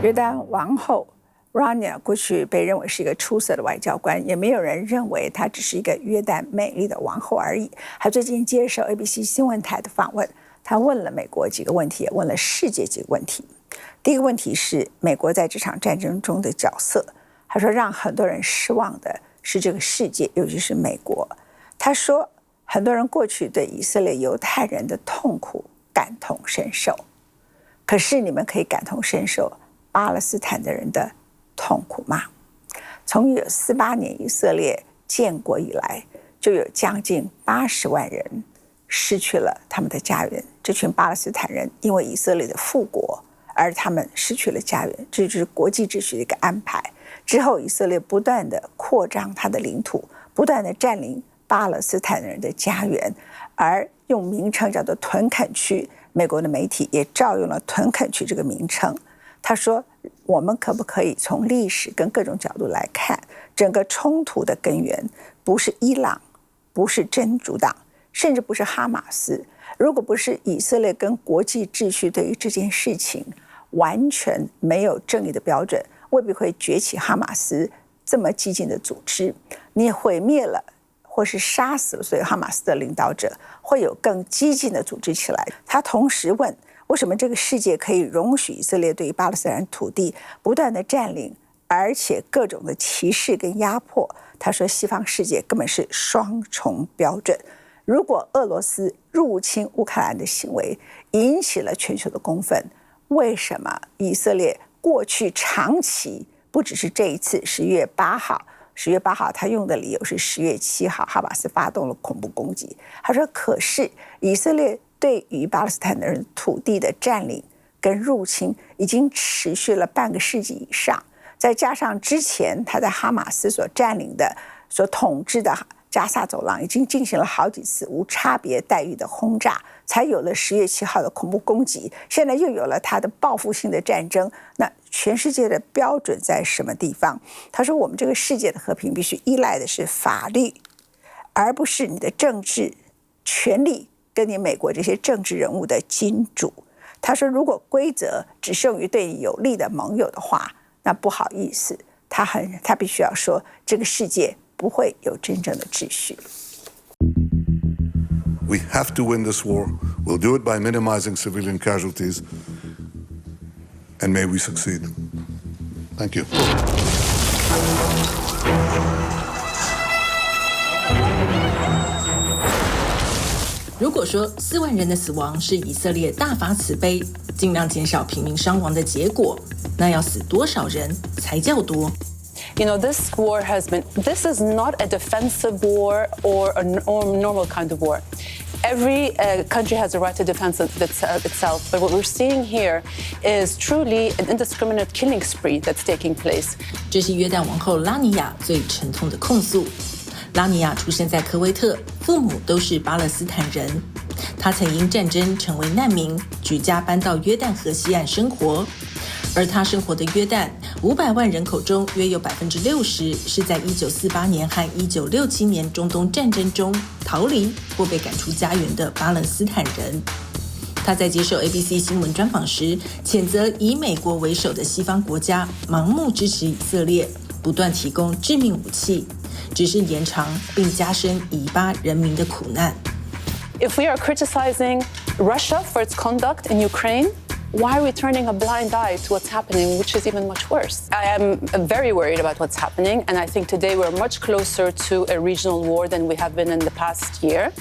约旦王后 Rania 过去被认为是一个出色的外交官，也没有人认为她只是一个约旦美丽的王后而已。她最近接受 ABC 新闻台的访问，她问了美国几个问题，也问了世界几个问题。第一个问题是美国在这场战争中的角色。她说让很多人失望的是这个世界，尤其是美国。她说很多人过去对以色列犹太人的痛苦感同身受，可是你们可以感同身受巴勒斯坦的人的痛苦吗？从1948年以色列建国以来，就有将近80万人失去了他们的家园。这群巴勒斯坦人因为以色列的复国，而他们失去了家园，这就是国际秩序的一个安排。之后，以色列不断的扩张它的领土，不断的占领巴勒斯坦人的家园，而用名称叫做屯垦区。美国的媒体也照用了屯垦区这个名称。他说我们可不可以从历史跟各种角度来看，整个冲突的根源不是伊朗，不是真主党，甚至不是哈马斯。如果不是以色列跟国际秩序对于这件事情完全没有正义的标准，未必会崛起哈马斯这么激进的组织。你也毁灭了或是杀死了所有哈马斯的领导者，会有更激进的组织起来。他同时问，为什么这个世界可以容许以色列对于巴勒斯坦人土地不断的占领，而且各种的歧视跟压迫？他说西方世界根本是双重标准。如果俄罗斯入侵乌克兰的行为引起了全球的公愤，为什么以色列过去长期，不只是这一次10月8号他用的理由是10月7号哈马斯发动了恐怖攻击。他说可是以色列对于巴勒斯坦的人土地的占领跟入侵已经持续了半个世纪以上，再加上之前他在哈马斯所占领的、所统治的加萨走廊已经进行了好几次无差别待遇的轰炸，才有了10月7号的恐怖攻击，现在又有了他的报复性的战争。那全世界的标准在什么地方？他说我们这个世界的和平必须依赖的是法律，而不是你的政治权力跟你美国这些政治人物的金主。他说如果规则只适用于对你有利的盟友的话，那不好意思，他必须要说这个世界不会有真正的秩序。We have to win this war. We'll do it by minimizing civilian casualties. And may we succeed. Thank you. 如果说4万人的死亡是以色列大发慈悲，尽量减少平民伤亡的结果，那要死多少人才叫多？You know, this war this is not a defensive war or a normal kind of war. Every country has a right to defend itself, but what we're seeing here is truly an indiscriminate killing spree that's taking place. 这是约旦王后拉尼亚最沉痛的控诉。拉尼亚出生在科威特，父母都是巴勒斯坦人。她曾因战争成为难民，举家搬到约旦河西岸生活。而他生活的约旦500万人口中，约有60%是在1948年和1967年中东战争中逃离或被赶出家园的巴勒斯坦人。他在接受 ABC 新闻专访时，谴责以美国为首的西方国家盲目支持以色列，不断提供致命武器，只是延长并加深以巴人民的苦难。If we are criticizing Russia for its conduct in Ukraine,why are we turning a blind eye to what's happening, which is even much worse? I am very worried about what's happening, and I think today we're much closer to a regional war than we have been in the past year.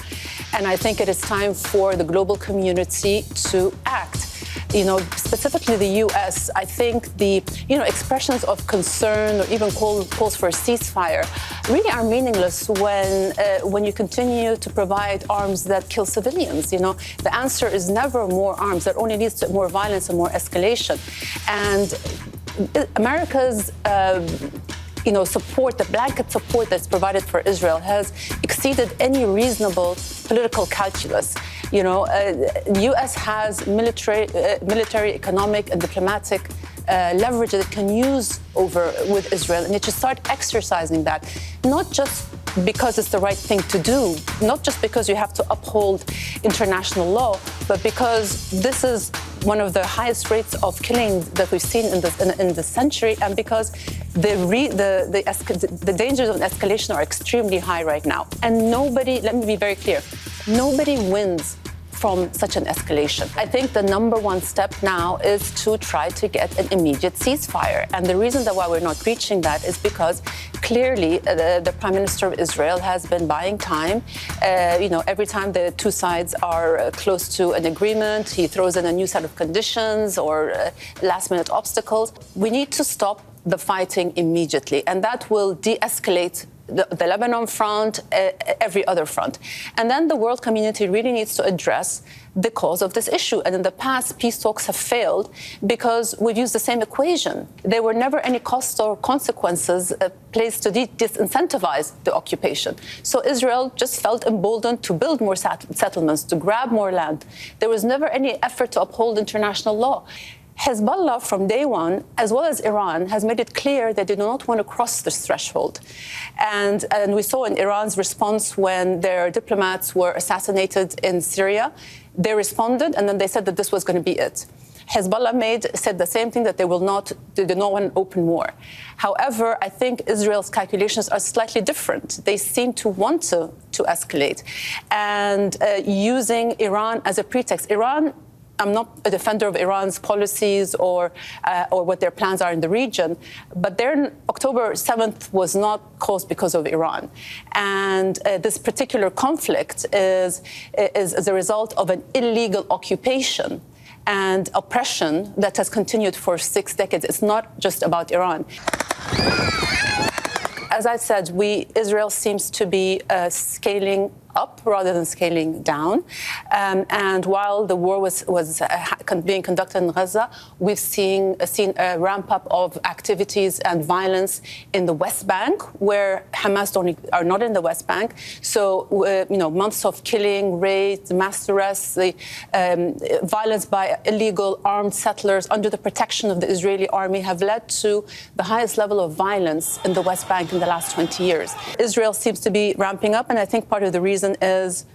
And I think it is time for the global community to act. You know, specifically the U.S., I think the, expressions of concern or even calls for a ceasefire really are meaningless when you continue to provide arms that kill civilians. You know, the answer is never more arms. That only leads to more violence and more escalation. And America's support, the blanket support that's provided for Israel has exceeded any reasonable political calculus. The U.S. has military, economic, and diplomatic leverage that it can use with Israel, and it should start exercising that, not just because it's the right thing to do, not just because you have to uphold international law, but because this is one of the highest rates of killing that we've seen in this century, and because the dangers of escalation are extremely high right now. And nobody, let me be very clear, nobody wins from such an escalation. I think the number one step now is to try to get an immediate ceasefire. And the reason that why we're not reaching that is because clearly the Prime Minister of Israel has been buying time. Every time the two sides are close to an agreement, he throws in a new set of conditions or last-minute obstacles. We need to stop the fighting immediately, and that will de-escalate the Lebanon front, every other front. And then the world community really needs to address the cause of this issue. And in the past, peace talks have failed because we've used the same equation. There were never any costs or consequences placed to disincentivize the occupation. So Israel just felt emboldened to build more settlements, to grab more land. There was never any effort to uphold international law. Hezbollah, from day one, as well as Iran, has made it clear that they do not want to cross this threshold. And we saw in Iran's response when their diplomats were assassinated in Syria, they responded, and then they said that this was going to be it. Hezbollah said the same thing, that they do not want an open war. However, I think Israel's calculations are slightly different. They seem to want to escalate, and using Iran as a pretext. I'm not a defender of Iran's policies or what their plans are in the region, but their October 7th was not caused because of Iran. And this particular conflict is a result of an illegal occupation and oppression that has continued for 6 decades. It's not just about Iran. As I said, Israel seems to be scaling up rather than scaling down. And while the war was being conducted in Gaza, we've seen a ramp up of activities and violence in the West Bank, where Hamas are not in the West Bank. So, months of killing, raids, mass arrests, the violence by illegal armed settlers under the protection of the Israeli army have led to the highest level of violence in the West Bank in the last 20 years. Israel seems to be ramping up, and I think part of the reason is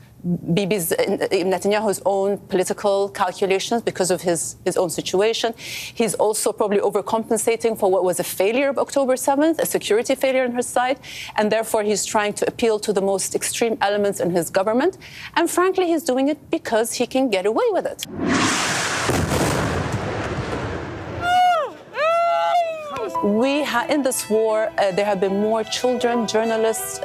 Bibi's Netanyahu's own political calculations because of his own situation. He's also probably overcompensating for what was a failure of October 7th, a security failure on his side, and therefore he's trying to appeal to the most extreme elements in his government. And frankly, he's doing it because he can get away with it. In this war, there have been more children, journalists,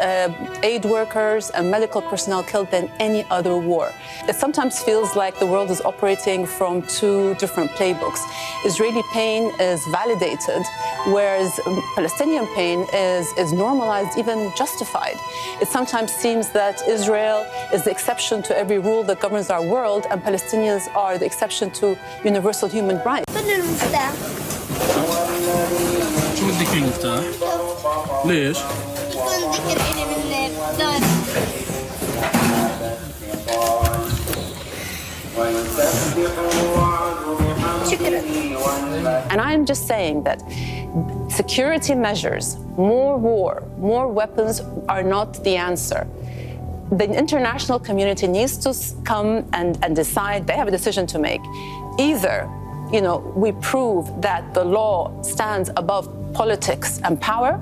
aid workers, and medical personnel killed than any other war. It sometimes feels like the world is operating from two different playbooks. Israeli pain is validated, whereas Palestinian pain is normalized, even justified. It sometimes seems that Israel is the exception to every rule that governs our world, and Palestinians are the exception to universal human rights. شو بدك فيه المفتاح؟ ليش؟ يكون ذكر إلي من داري. شكرا. And I'm just saying that security measures, more war, more weapons are not the answer. The international community needs to come and decide. They have a decision to make. Either we prove that the law stands above politics and power,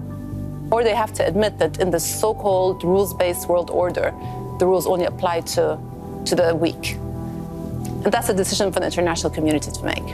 or they have to admit that in the so-called rules-based world order, the rules only apply to the weak. And that's a decision for the international community to make.